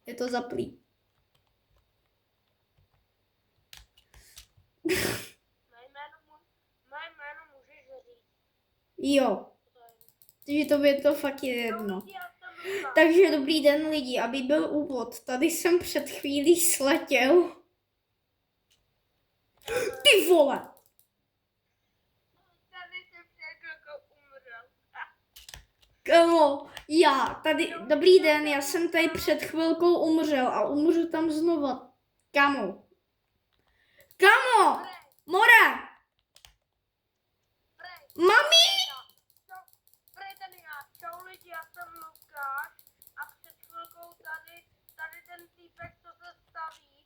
Je to zaplý. Moje jméno můžeš říct. Jo. Takže to je to fakt jedno. Čau, já jsem Lukáš. Takže dobrý den lidi, aby byl úvod. Tady jsem před chvílí sletěl. Ty vole! Tady jsem před chvilkou umřel. Kamo, dobrý den, já jsem tady před chvilkou umřel a umřu tam znova. Kamo. Kamo! More! Mami! Čau lidi, já jsem Lukáš a před chvilkou tady ten týpek, co se staví,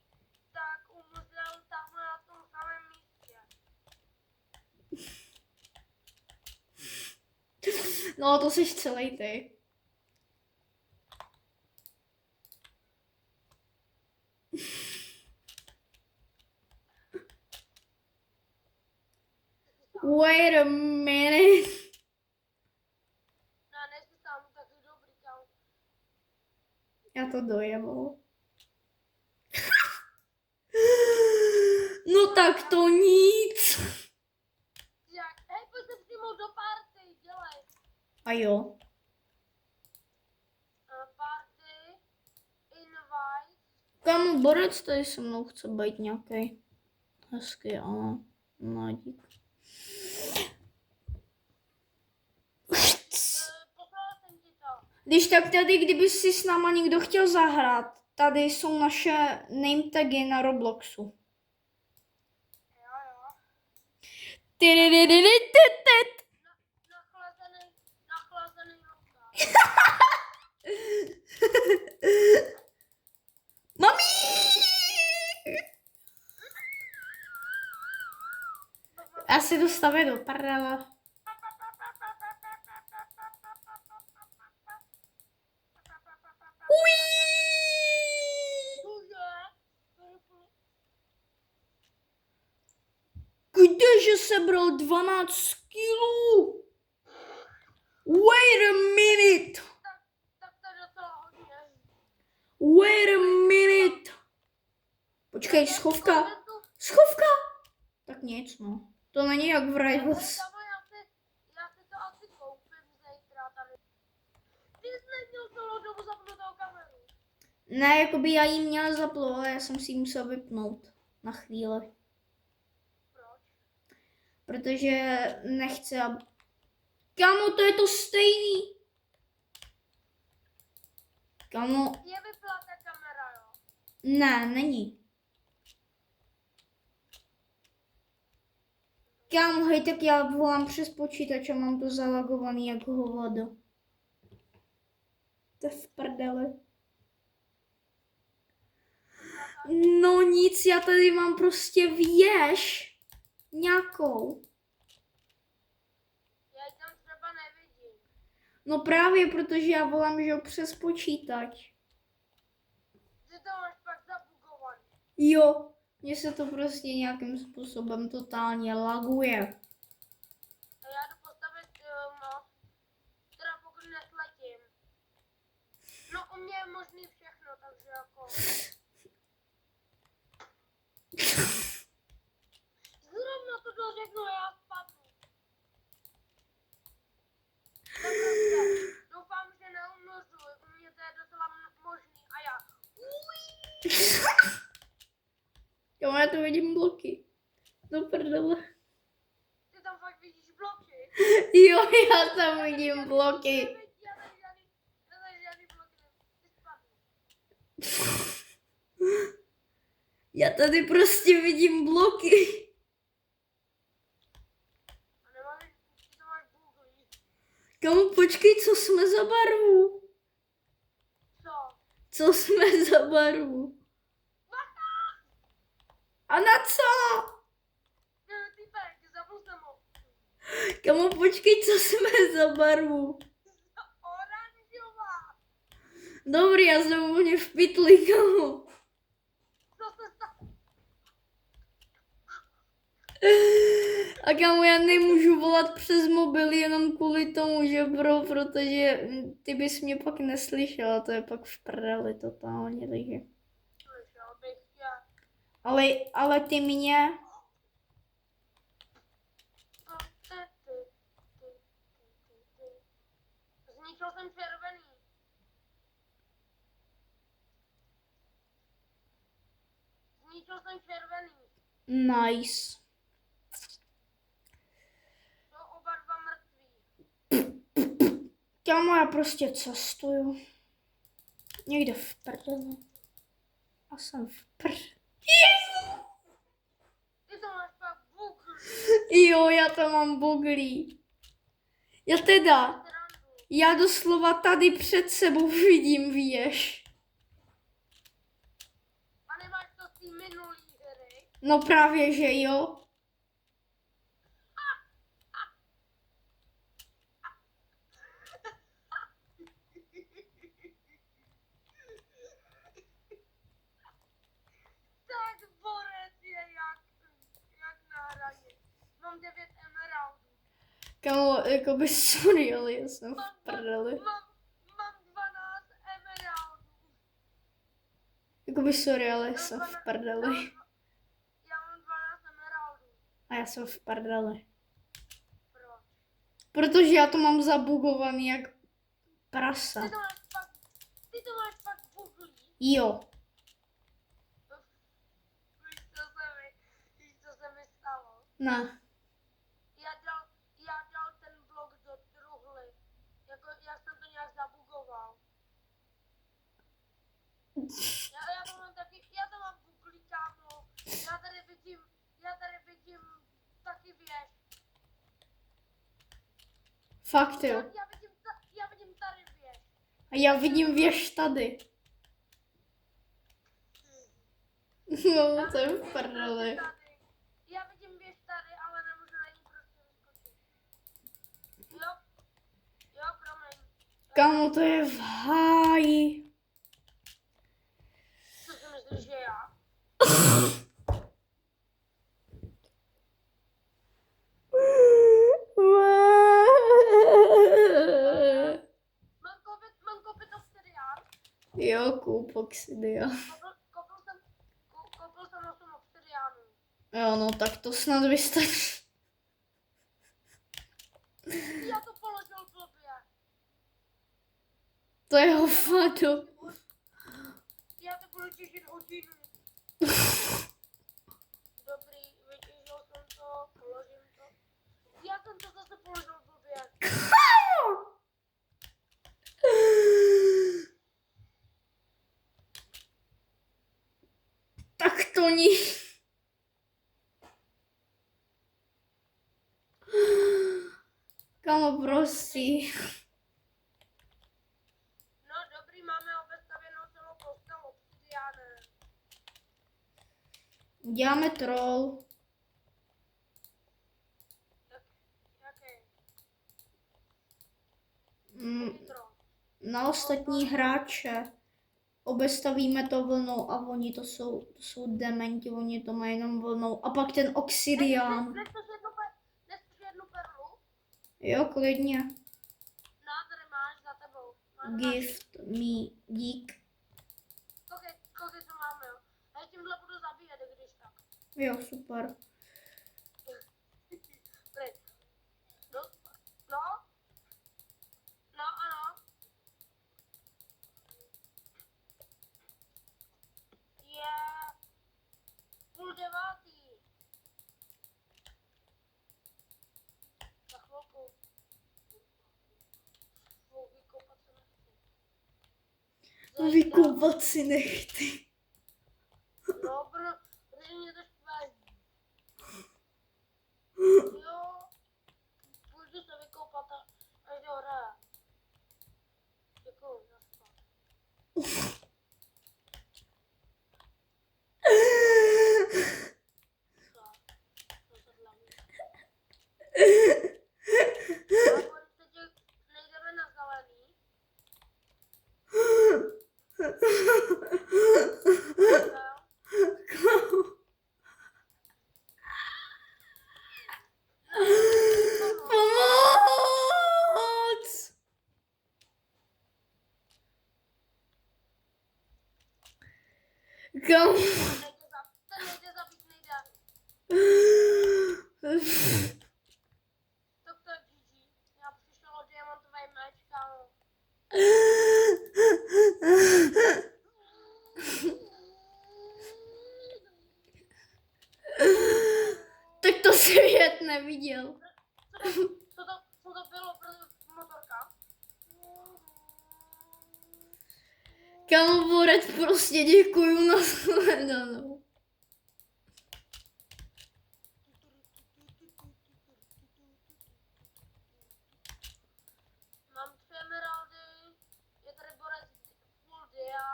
tak umřel tamhle na tom samém místě. No, to jsi celý ty. Wait a minute. No, nejsi tam taky dobrý, kámo. Já to dojemu. No tak to nic. Hej, pojď se přijmout do party, dělej. A jo. Party, invite. Kamo, borec tady se mnou chce být nějaký hezký, ale mladík. Poslala jsem ti to. Když tak tady, kdyby si s náma někdo chtěl zahrát, tady jsou naše name tagy na Robloxu. Jo. Tyryryryrytytyt. Nachlazený Lukáš. Mami! Já si dostavím do prdele. Kdeže sebral 12 kilů? Wait a minute. Tak to je docela hodně. Wait a minute. Počkej, schovka. Schovka. Tak nic, no. To není jak v Rivals. Já si to asi koupím zítra tady. Ty jsi neměl celou dobu zapnutou kameru. Ne, jakoby já jí měla zaplo, ale já jsem si ji musel vypnout. Na chvíli. Proč? Protože nechci, aby... Kámo, to je to stejný. Kámo, Je vypla ta kamera, jo? ne, není. Kámo, hej, tak já volám přes počítač a mám to zalagovaný jako hovado. To je v prdeli. No nic, já tady mám prostě věž. Nějakou. Já ji tam třeba nevidím. No právě, protože já volám, že jo, přes počítač. Ty to máš pak zabugovaný. Jo, mně se to prostě nějakým způsobem totálně laguje. A já jdu postavit most, teda pokud nesletím. No u mě je možný všechno, takže jako... Zrovna to dořeknu, já spadnu. Tak dobře, doufám, že neumřu, u mě to je docela možný a já... Jo, já to vidím bloky. Do prdele. Ty tam fakt vidíš bloky? Jo, já tam vidím bloky. Já tady žádný bloky, ty spadnu. Já tady prostě vidím bloky. A nemáš, ty to máš googlí. Kamu, počkej, co jsme za barvu? Co? Co jsme za barvu? A na co? Týpek, zapnu se mu. Kamu, počkej, co jsme za barvu? Oranžová. Dobrý, já jsem úplně v pytli, kamu. Co se stalo? A kámo, já nemůžu volat přes mobil jenom kvůli tomu, že bro, protože ty bys mě pak neslyšela, to je pak v prdeli totálně, takže. Slyšel bych tě. Ale ty mě, Zničil jsem červený. Zničil jsem červený. nice. Jsou oba dva mrtví. Kámo, já prostě cestuju. Někde v prdeli. A jsem v Ty to máš pak buk. Jo, já to mám buglí. Já doslova tady před sebou vidím věž. A nemáš to z té minulý hry? No právě, že jo. Tak borec je jak na hraně. Mám 9 emeraldů. Kámo, jakoby sorry, ale já jsem v prdeli. Mám 12 emeraldů. Jakoby sorry, ale já jsem v prdeli. Já mám 12 emeraldů. A já jsem v prdeli. Proč? Protože já to mám zabugovaný jak prasa. Ty to máš pak buglí. Jo. Víš, co se mi stalo? Ne. Já dal ten blok do truhly. Jako, já jsem to nějak zabugoval. Já to mám buglí, kámo. Já tady vidím taky věž. Fakt jo. Já vidím tady věž. A já vidím věž tady. No, to je v prdeli. Já vidím věž tady, ale nemůžu na ní prostě vyskočit. Jo, promiň. Kámo, to je v háji. Co si myslíš, že já? Mám koupit obsidian. Jo, kup obsidian. Koupil jsem 8 obsidianů. Jo, no tak to snad vystačí. Já to položil blbě. To je hovado. Já to budu těžit hodinu. Dobrý, vytěžil jsem to, položím to. Já jsem to zase položil blbě. Tak to ní. Kámo, prosí. No dobrý, máme obestavěnou celou postel obsidianem. Děláme troll. Jaký? Na ostatní hráče. Obestavíme to vlnou a oni to jsou dementi, oni to mají jenom vlnou. A pak ten obsidian. Nechceš jednu perlu? Jo, klidně. No, tady máš za tebou. Gift me, dík. Kolik to máme, jo? A já tímhle budu zabíjet, když tak. Jo, super. Pryč. No, ano. Je 8:30. Za chvilku. Vykoupat se nechci. Vykoupat si nechty. No, protože mě to štve. Jo, půjdu se vykoupat až do hra. Děkuju, zaspat. Teď nejdeme na zelený. Kam? Ten nejde zabít, nejde. Tak to je GG. Já přišel o diamantový meč, kámo. Tak to svět neviděl. Co to bylo pro motorka? Kámo, Borec, prostě děkuju na shledanou. Mám 3 emeraldy, je tady Borec full dia.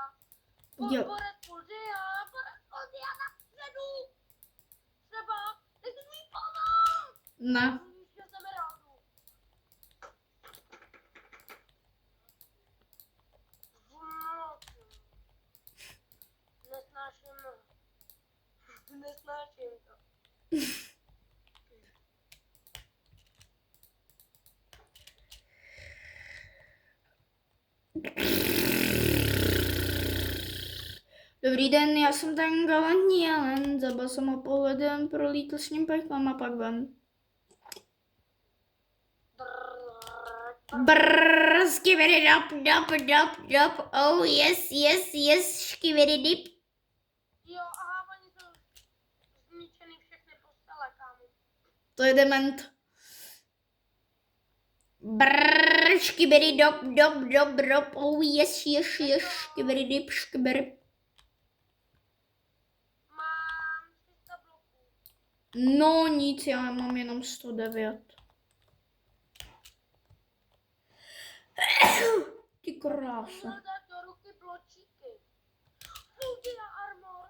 Jo. Borec full dia na středu. Třeba, nechci mi pomoct. Ne. 6 emeraldů. Nesnáším to. Dobrý den, já jsem ten galantní jelen, zabil jsem ho pohledem, prolítl s ním peklem a pak ven. Brrrr, skibidi dop, oh yes, skibidi dip. Jo, aha, oni jsou zničený všechny postele, kámo. To je dement. Brrrr, skibidi dop, oh yes, skibidi dip, skibidi. Mám 300 bloků. No nic, já mám jenom 109. Ty krása. Měl dát do ruky bločíky. Full dia armor.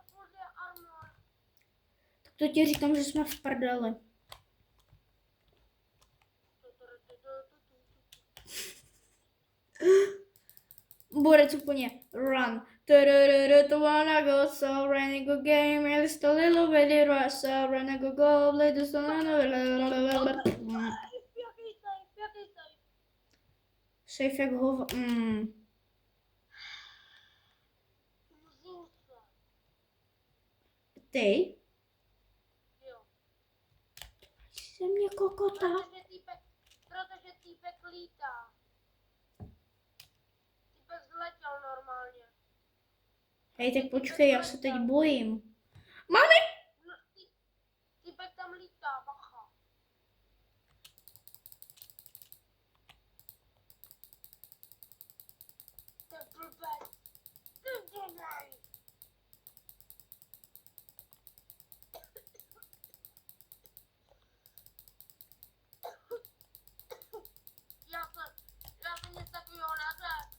Tak to ti říkám, že jsme v prdeli. Borec úplně run. To wanna go, so running go game, just a little bit rush, so running go, play the song. Jaký safe? Safe jak hova. Mzulce. Ty? Jo. Jsem mě kokota. Protože týpek lítá. Týpek zletěl normálně. Hej, tak počkej, já se teď bojím. Mami! No, týpek tam lítá, bacha. To je blbec. Já jsem nic takového neřekl.